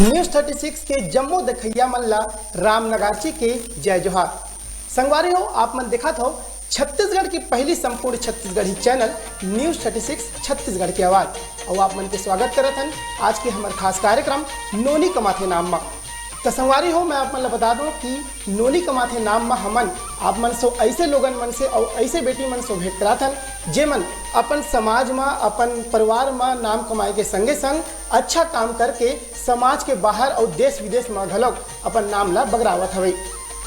News 36 के जम्मू दखैया मल्ला रामनगाची के जय जोहार। संगवारी हो आप मन देखा हो छत्तीसगढ़ की पहली संपूर्ण छत्तीसगढ़ी चैनल न्यूज़ 36 छत्तीसगढ़ की आवाज़ और आप मन के स्वागत करत हन आज के हमारे खास कार्यक्रम नोनी कमाथे नाम में। तो संगवारी हो मैं आप मन बता दूं कि नोनी कमाथे नाम में हमन आप मन सो ऐसे लोगन मन से और ऐसे बेटी मन से भेंट करात हन जे मन अपन समाज में अपन परिवार में नाम कमाए के संगे संग अच्छा काम करके समाज के बाहर और देश विदेश में घलोक अपन नाम ला बगरावत हवे।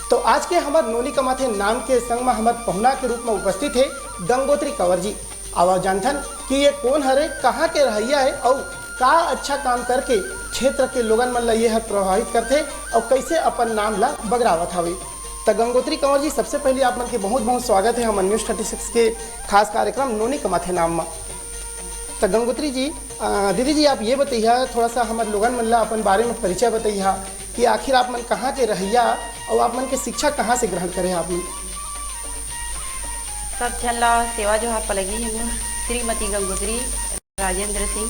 तो आज के हमार नोनी कमाथे नाम के संग में हमार पहुना के रूप में उपस्थित है गंगोत्री कंवर जी। आवाज जानथन कि ये कौन हरे, कहाँ के रहैया है और का अच्छा काम करके क्षेत्र के लोगन मन ला ये प्रभावित करते और कैसे अपन नाम ला बगरावत हवे। तो गंगोत्री कंवर जी सबसे पहले आप मन के बहुत बहुत स्वागत है हम न्यूज़ 36 के खास कार्यक्रम नोनी कमाथे नाम में। तो गंगोत्री जी दीदी जी आप ये बताइए थोड़ा सा हमारे लोगन मन ला अपन बारे में परिचय बताइए कि आखिर आप मन कहाँ के रहैया और आप मन के शिक्षा कहाँ से ग्रहण करें आप मन। सब झन ला सेवा जोहार पलगी है श्रीमती गंगोत्री राजेंद्र सिंह।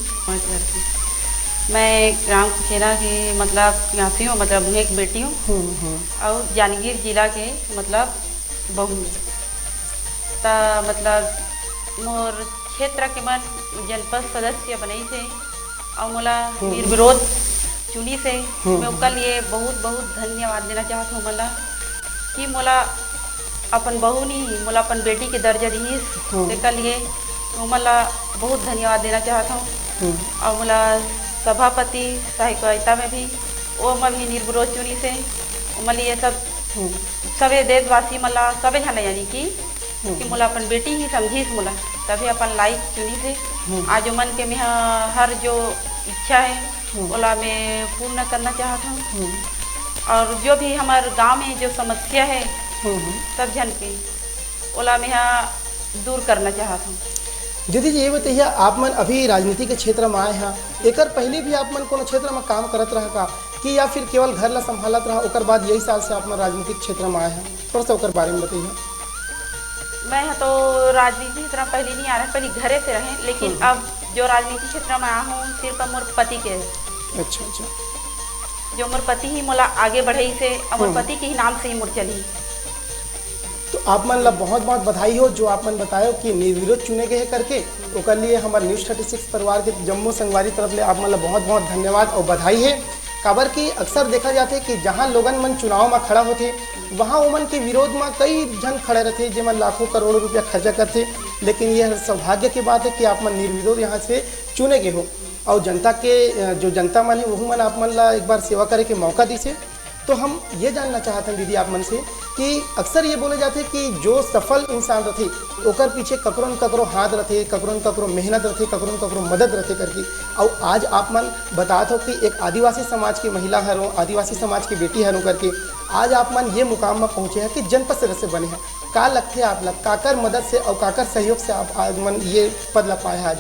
मैं ग्राम कुचेरा के मतलब निवासी हूँ, मतलब मैं एक बेटी हूँ और जांजगीर जिला के मतलब बहू ता मतलब मोर क्षेत्र के मन जनपद सदस्य बनी से और मोला निर्विरोध चुनी से मैं उसका लिए बहुत बहुत धन्यवाद देना चाहता हूँ मोला कि मोला अपन बहू नहीं मोला अपन बेटी के दर्जा दी इसके लिए मोला बहुत धन्यवाद देना चाहता हूँ। और मोला सभापति सहायता में भी वो मैं भी निर्विरोध चुनी से मतलब ये सब सभी देशवासी मला सभी जन यानी कि मोला अपन बेटी ही समझी मोला तभी अपन लाइफ चुनी से आज मन के मैं हर जो इच्छा है ओला मैं पूर्ण करना चाहता हूँ। और जो भी हमारे गांव में जो समस्या है सब जन के ओला मैं दूर करना चाहता हूँ। दीदी जी ये बताइए आप मन अभी राजनीति के क्षेत्र में आए हैं, एक पहले भी आप मन कोनो क्षेत्र में काम करत रहा का कि या फिर केवल घर ला संभालत रहा ओकर बाद यही साल से आप मन राजनीतिक क्षेत्र में आए हैं, थोड़ा सा ओकर बारे में बताइए। मैं तो राजनीति क्षेत्र में पहले नहीं आ रहा, पहले घरे से रहे लेकिन अब जो राजनीति क्षेत्र में आया हूँ सिर्फ मोर पति के। अच्छा अच्छा, जो मोर पति ही मोला आगे बढ़ई से मोर पति के ही नाम से ही मोर चली। तो आप मन ला बहुत बहुत बधाई हो जो आप मन बतायो कि निर्विरोध चुने गए करके ओकर लिए हमारे न्यूज़ 36 परिवार के जम्मू संगवारी तरफ ले आप मन ला बहुत बहुत धन्यवाद और बधाई है। काबर कि अक्सर देखा जाते कि जहाँ लोगन मन चुनाव में खड़ा होते वहाँ उमन के विरोध में कई जन खड़े रहते जेमन लाखों करोड़ों रुपया खर्चा करते, लेकिन यह सौभाग्य की बात है कि आप मन निर्विरोध यहाँ से चुने गए हो और जनता के जो जनता मन है वह मन आप मन ला एक बार सेवा करे के मौका दी से। तो हम ये जानना चाहते हैं दीदी आप मन से कि अक्सर ये बोले जाते कि जो सफल इंसान रहते ओकर पीछे ककरो न ककरो हाथ रहते, ककरो न ककरो मेहनत रहते, ककरो न ककरो मदद रहते करके। और आज आप मन बताते हो कि एक आदिवासी समाज की महिला हरो, आदिवासी समाज की बेटी हरो करके आज आप मन ये मुकाम में पहुँचे हैं कि जनपद सदस्य बने हैं। का लगते आप लग काकर मदद से और काकर सहयोग से आप आज मन ये पद ला पाए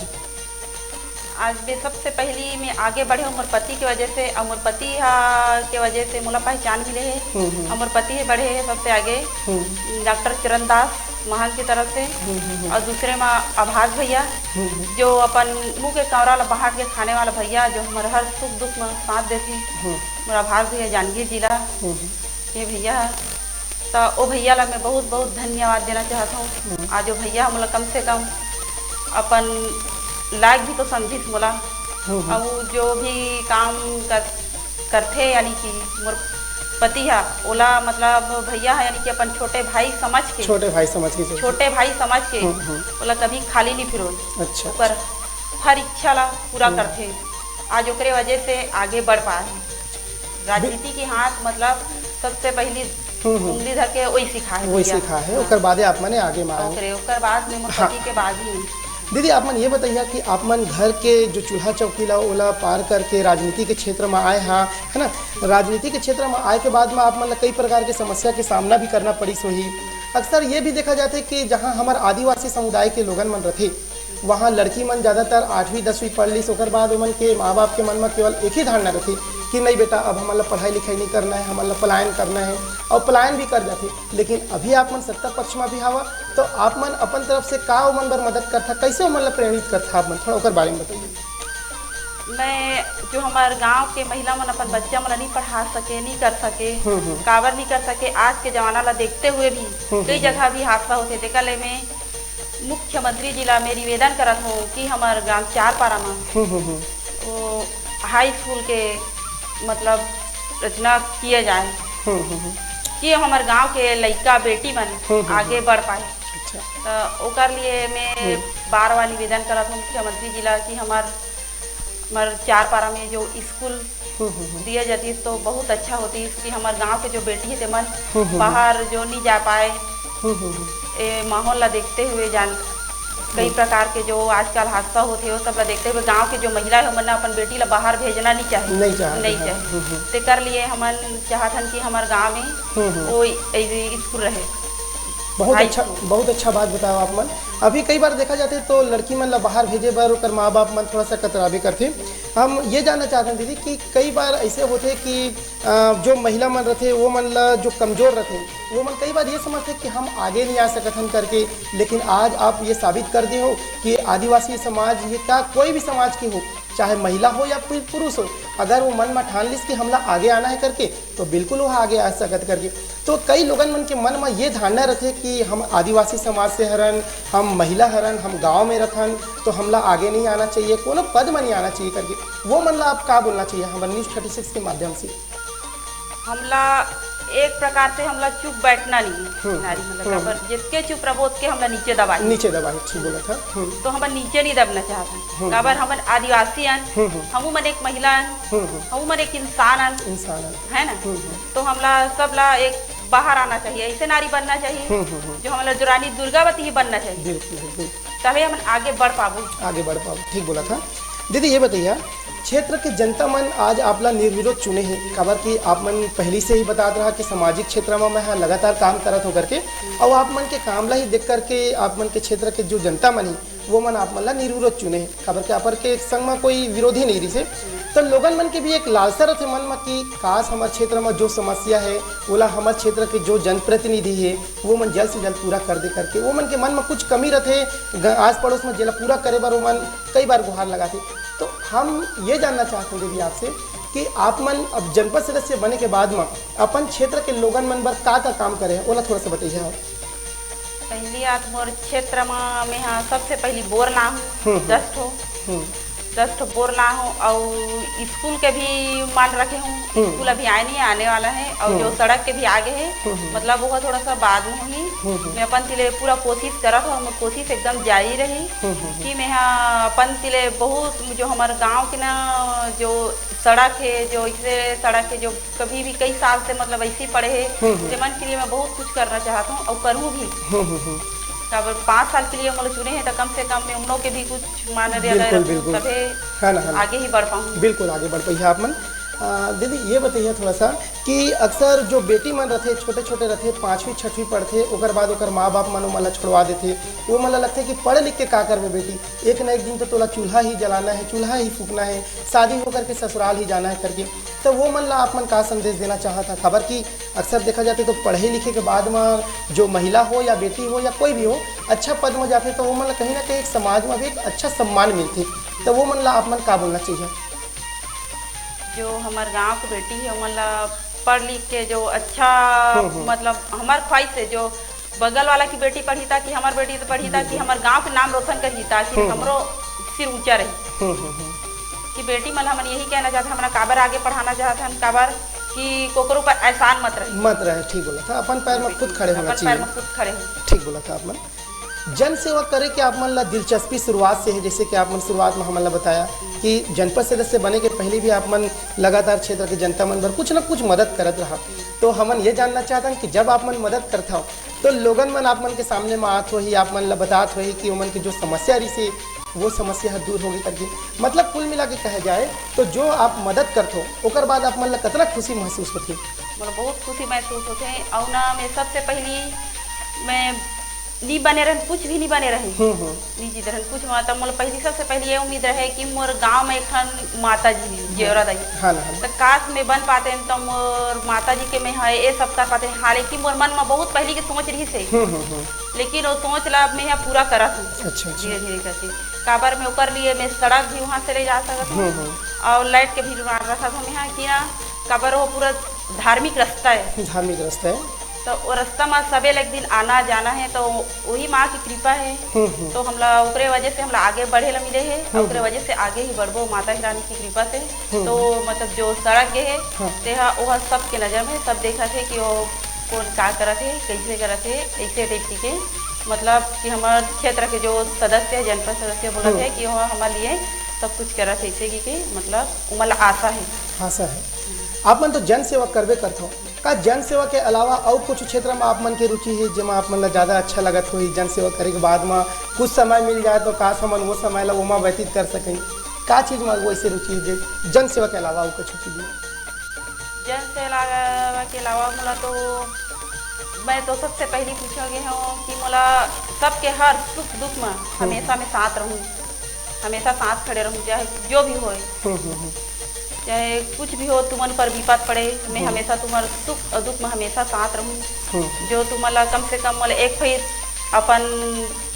आज भी सबसे पहली मैं आगे बढ़े मोर पति की वजह से और मोर पति के वजह से मोला पहचान मिले है और मोर पति है बढ़े है सबसे आगे डॉक्टर चरण दास महल की तरफ से और दूसरे में आभास भैया जो अपन मुँह के कमरा ला बाहर के खाने वाला भैया जो हमारे हर सुख दुख में साथ देते मोर आभास भैया जांजगीर जिला ये भैया तो वो भैया ला मैं बहुत बहुत धन्यवाद देना चाहता हूँ। आज वो भैया मोला कम से कम अपन लायक भी तो समझिस मोला और जो भी काम करते यानी कि मोर पति है ओला मतलब भैया है यानी कि अपन छोटे भाई समझ के ओला कभी खाली नहीं फिरो। अच्छा, पर हर इच्छा ला पूरा करते आज ओकरे वजह से आगे बढ़ पाए। राजनीति के हाथ मतलब सबसे पहली उंगली धर के वही सिखा है ओकर बाद आप मने आगे मारे ओकर बाद में मोर पति के बाद ही। दीदी आप मन ये बताइए कि आप मन घर के जो चूल्हा चौकी ला ओला पार करके राजनीति के क्षेत्र में आए हाँ है ना। राजनीति के क्षेत्र में आए के बाद में आप मन कई प्रकार की समस्या के सामना भी करना पड़ी सोही। अक्सर ये भी देखा जाता है कि जहाँ हमारे आदिवासी समुदाय के लोगन मन रहते वहाँ लड़की मन ज़्यादातर 8वीं 10वीं पढ़ ली ओकर बाद उमन के माँ बाप के मन में केवल एक ही धारणा रहती कि नहीं बेटा अब हमारा पढ़ाई लिखाई नहीं करना है, हमारा पलायन करना है और पलायन भी कर जाते। लेकिन अभी आप मन सत्ता पक्ष में भी हवा तो आप मन अपन तरफ से का मन बर मदद करता, कैसे मन प्रेरित करता आप मन, थोड़ा ओकर बारे में बताइए। मैं जो हमारे गांव के महिला मन अपन बच्चा मन नहीं पढ़ा सके, नहीं कर सके, काबर नहीं कर सके, आज के जमाना ला देखते हुए भी कई जगह भी हादसा होते देखा ले। मैं मुख्यमंत्री जी ला मैं निवेदन करत हूँ कि हमारे गांव चारपारा में वो हाई स्कूल के मतलब रचना किया जाए कि हमारे गांव के लड़का बेटी मन आगे बढ़ पाए। तो ओकर लिए मैं बार बार निवेदन करत हूँ मुख्यमंत्री जी ला कि हमारे चारपारा में जो स्कूल दिया जाती तो बहुत अच्छा होती कि हमारे गांव के जो बेटी है ते मन बाहर जो नहीं जा पाए, माहौल ला देखते हुए जान कई प्रकार के जो आजकल हादसा होते हैं वो सब ला देखते हुए गांव के जो महिला है मन अपन बेटी ला बाहर भेजना नहीं चाहिए ते कर लिए हमन चाहतन कि हमारे गांव में वो स्कूल रहे। बहुत अच्छा बात बताओ आप मन। अभी कई बार देखा जाते तो लड़की मन ला बाहर भेजे बर ओकर माँ बाप मन थोड़ा सा कतराबे करते। हम ये जानना चाहते हैं दीदी कि कई बार ऐसे होते कि जो महिला मन रहते वो मन ला जो कमज़ोर रहते वो मन कई बार ये समझते कि हम आगे नहीं आ सकत हन करके, लेकिन आज आप ये साबित कर दिए हो कि आदिवासी समाज ये क्या कोई भी समाज की हो, चाहे महिला हो या फिर पुरुष हो, अगर वो मन में ठान लिस कि हमला आगे आना है करके तो बिल्कुल वो आगे आ सकत करके। तो कई लोगन मन के मन में ये धारणा रहते कि हम आदिवासी समाज से हरन, हम महिला हरन, हम गांव में रहन तो हमला आगे नहीं आना चाहिए, कोनो पद में नहीं आना चाहिए करके। वो मन ला आप क्या बोलना चाहिए हमारे न्यूज़ 36 के माध्यम से? हमला एक प्रकार से हमला चुप बैठना नहीं नारी मतलब जिसके चुप प्रबोध के हमला नीचे दबाई ठीक बोला था। तो हम नीचे नहीं दबना चाहते काबर हम आदिवासी हम मन एक महिला हम मन एक इंसान है ना। तो हमला सब ला एक बाहर आना चाहिए, ऐसे नारी बनना चाहिए जो हमला जो रानी दुर्गावती ही बनना चाहिए, तभी हम आगे बढ़ पाबो। ठीक बोला था दीदी। ये बताइए क्षेत्र के जनता मन आज आपला निर्विरोध चुने हैं खबर कि आप मन पहले से ही बता रहा कि सामाजिक क्षेत्र में मैं लगातार काम करत हो करके, और आप मन के काम ला ही देख करके आप मन के क्षेत्र के जो जनता मन ही वो मन आप मन ला निर्विरोध चुने हैं खबर के आपर के संग में कोई विरोधी नहीं रही से। तो लोगन मन के भी एक लालसा रहते मन में कि काश हमारे क्षेत्र में जो समस्या है बोला हमारे क्षेत्र के जो जनप्रतिनिधि है वो मन जल्द से जल्द पूरा कर दे करके। वो मन के मन में कुछ कमी रहते आस पड़ोस में जेला पूरा करे बार वो मन कई बार गुहार लगाते। तो हम ये जानना चाहते हैं दीदी आपसे कि आप मन अब जनपद सदस्य बने के बाद में अपन क्षेत्र के लोगन मन बर का काम करे हैं ओला थोड़ा सा बताइए। पहली बात मोर क्षेत्र में हाँ सबसे पहली बोर ना हो 10 ठो बोर ना हो और स्कूल के भी मान रखे हूँ, स्कूल अभी आने वाला है और जो सड़क के भी आगे है मतलब वो थोड़ा सा बाद में ही मैं अपन तिले पूरा कोशिश करत हूँ, मैं कोशिश एकदम जारी रही कि मैं अपन तिले बहुत जो हमारे गांव के ना जो सड़क है जो इसे सड़क है जो कभी भी कई साल से मतलब ऐसे पड़े है मन के लिए मैं बहुत कुछ करना चाहता हूँ और करूँ भी। 5 साल के लिए मतलब चुने हैं तो कम से कम मैं उन लोग के भी कुछ मान तभी आगे ही बढ़ पाऊँ। बिल्कुल आगे बढ़ पाइए आप मन। दीदी ये बताइए थोड़ा सा कि अक्सर जो बेटी मन रहते छोटे छोटे रहते 5वीं 6वीं पढ़ते ओकर बाद ओकर माँ बाप मन मला छोड़वा देते, वो मला लगता है कि पढ़ लिख के का करबे बेटी, एक ना एक दिन तो तोला चूल्हा ही जलाना है, चूल्हा ही फूकना है, शादी होकर के ससुराल ही जाना है करके। तो वो मन ला आप मन का संदेश देना चाहता खबर कि अक्सर देखा जाते तो पढ़े लिखे के बाद में जो महिला हो या बेटी हो या कोई भी हो अच्छा पद में जाते तो वो मन कहीं ना कहीं एक समाज में भी एक अच्छा सम्मान मिलते। तो वो मन ला आप मन का बोलना चाहिए? जो हमारे गांव की बेटी है मतलब पढ़ लिख के जो अच्छा मतलब हमारे ख्वाहिश है जो बगल वाला की बेटी पढ़ी था कि हमारी बेटी तो पढ़ी था कि हमारे गांव के नाम रोशन करी ताकि हमरो सिर ऊंचा रही कि बेटी मतलब हम यही कहना चाहते हैं हमारा काबर आगे पढ़ाना चाहते हैं काबर कि कोकरों पर एहसान मत रहे। ठीक बोला था, अपन पैर में खुद खड़े होना चाहिए। ठीक बोला था आप मन। जन सेवा करे के आप मन ला दिलचस्पी शुरुआत से है, जैसे कि आप मन शुरुआत में हमन ला बताया कि जनपद सदस्य बने के पहले भी आप मन लगातार क्षेत्र के जनता मन पर कुछ न कुछ मदद करत रहा। तो हमन ये जानना चाहते हैं कि जब आप मन मदद करता हो तो लोगन मन आप मन के सामने में आत हो ही आप मन ला बतात हो ही कि उमन की जो समस्या रही से वो समस्या दूर होगी करके। मतलब कुल मिला के कहा जाए तो जो आप मदद करते हो ओकर बाद आप मन ला कितना खुशी महसूस होती? मतलब बहुत खुशी महसूस होते हैं और ना मैं सबसे पहली मैं नहीं बने रहे, कुछ भी नहीं बने रहे, नहीं जीत रहे कुछ। मतलब मोर पहली सबसे पहले ये उम्मीद रहे कि मोर गांव में एक माता जी जेवरा दाई तो काश में बन पाते तो मोर माता जी के में है ये सब कर पाते। हालांकि मोर मन में बहुत पहले की सोच रही से, लेकिन वो सोच ला मैं यहाँ पूरा करा था धीरे धीरे करके। काबर में ओकर लिए मैं सड़क भी वहाँ से ले जा सकता हूँ और लाइट के भी रखा था मैं यहाँ कि ना काबर वो पूरा धार्मिक रास्ता है, धार्मिक रास्ता है। तो वो रास्ता में सबे एक दिन आना जाना है, तो वही माँ की कृपा है। तो हमला ओकरे वजह से हमला आगे बढ़े ला मिले है, ओकरे वजह से आगे ही बढ़बो माता की रानी की कृपा से। तो मतलब जो सड़क गे है तेहा वह सबके नजर में सब देखा थे कि वो कौन का करत है, कैसे करत है, ऐसे टाइप के मतलब कि हमारे क्षेत्र के जो सदस्य है, जनपद सदस्य बोलते हैं कि वह हमारे लिए सब कुछ करत है ऐसे कि मतलब उमला आशा है। आशा है। आप मन तो जन सेवा करबे करते हो का जन सेवा के अलावा और कुछ क्षेत्र में आप मन की रुचि है जेमा आप मन ज़्यादा अच्छा लगत हो? जन सेवा करे के बाद में कुछ समय मिल जाए तो काश हमन वो समय ला उमा व्यतीत कर सकें, का चीज़ में वो ऐसे रुचि है जन सेवा के अलावा और कुछ चीज़? जन सेवा के अलावा मोला तो मैं तो सबसे पहले पूछोगे हूँ कि मोला सबके हर सुख दुख में हमेशा मैं साथ रहूँ, हमेशा साथ खड़े रहूँ, चाहे जो भी हो, चाहे कुछ भी हो, तुमन पर विपद पड़े, मैं हमेशा तुम्हारे सुख और दुख में हमेशा साथ रहूँ। जो तुम्हारा कम से कम मोला एक फिर अपन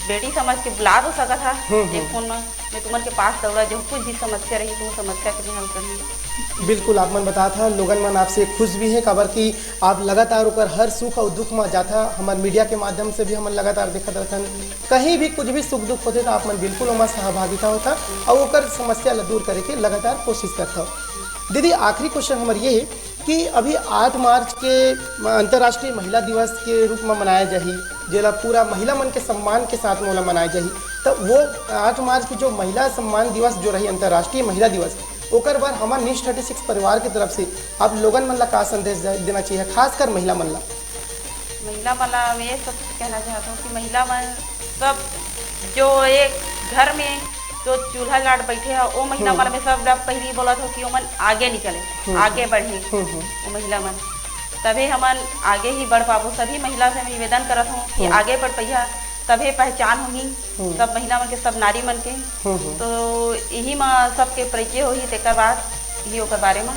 बेटी समझ के बुला दो सका था एक फोन में, मैं तुम्हारे के पास दौड़ा, जो कुछ भी समस्या रही तुम समस्या के भी हल करेंगे। बिल्कुल आप मन बता था लोगन मन आपसे खुश भी है खबर कि आप लगातार ऊपर हर सुख और दुख में जाता। हमारे मीडिया के माध्यम से भी हम लगातार देखा रहता, कहीं भी कुछ भी सुख दुख होते तो आप मन बिल्कुल हमारा सहभागिता होता और ओकर समस्या ला दूर करे के लगातार कोशिश करता हो। दीदी आखिरी क्वेश्चन हमारे ये है कि अभी 8 मार्च के अंतर्राष्ट्रीय महिला दिवस के रूप में मनाया जाही, जेला पूरा महिला मन के सम्मान के साथ मोला मनाया जाही, तो वो 8 मार्च की जो महिला सम्मान दिवस जो रही अंतर्राष्ट्रीय महिला दिवस ओकर बार हमारे न्यूज़ 36 परिवार की तरफ से आप लोगन मन ला का संदेश देना चाहिए, खासकर महिला मन ला? महिला मन ला मैं सब कहना चाहता हूँ कि महिला मन सब जो एक घर में जो चूल्हा लाट बैठे है वो महिला मन में सब पहले बोला था कि वो मन आगे निकले, आगे बढ़े वो महिला मन, तभी हमन आगे ही बढ़ पाबो। सभी महिला से निवेदन करत हूँ कि आगे बढ़ पैया तभी पहचान होगी सब महिला मन के, सब नारी मन के, तो यही में सबके परिचय हो ही तेकर बाद ही ओकर बारे में।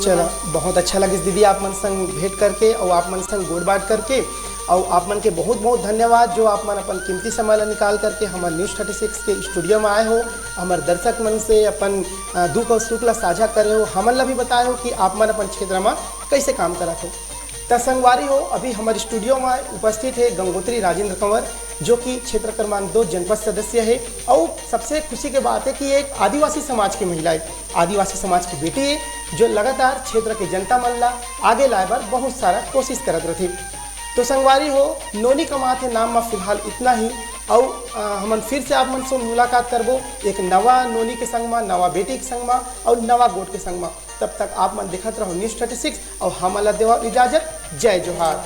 चलो बहुत अच्छा लगे दीदी आप मन संग भेंट करके और आप मन संग गोड़ बात करके, और आप मन के बहुत बहुत धन्यवाद जो आप मन अपन कीमती समय निकाल करके हमारे न्यूज़ 36 के स्टूडियो में आए हो, हमारे दर्शक मन से अपन दुख और सुख ला साझा करे हो, हमन ला भी बताए हो कि आप मन अपन क्षेत्र में कैसे काम करत हो। तो संगवारी हो अभी हमारे स्टूडियो में उपस्थित है गंगोत्री राजेंद्र कंवर जो कि क्षेत्र क्रमांक 2 जनपद सदस्य है, और सबसे खुशी की बात है कि एक आदिवासी समाज की महिला है, आदिवासी समाज की बेटी है जो लगातार क्षेत्र के जनता मन ला आगे लाए बार बहुत सारा कोशिश करत रही। तो संगवारी हो नोनी कमाते नाम में फिलहाल इतना ही, और हमन फिर से आप मन से मुलाकात करबो एक नवा नोनी के संग में, नवा बेटी के संग में और नवा गोट के संग में। तब तक आप मन देखते रहो न्यूज़ 36 और हमला देवा इजाजत। जय जोहार।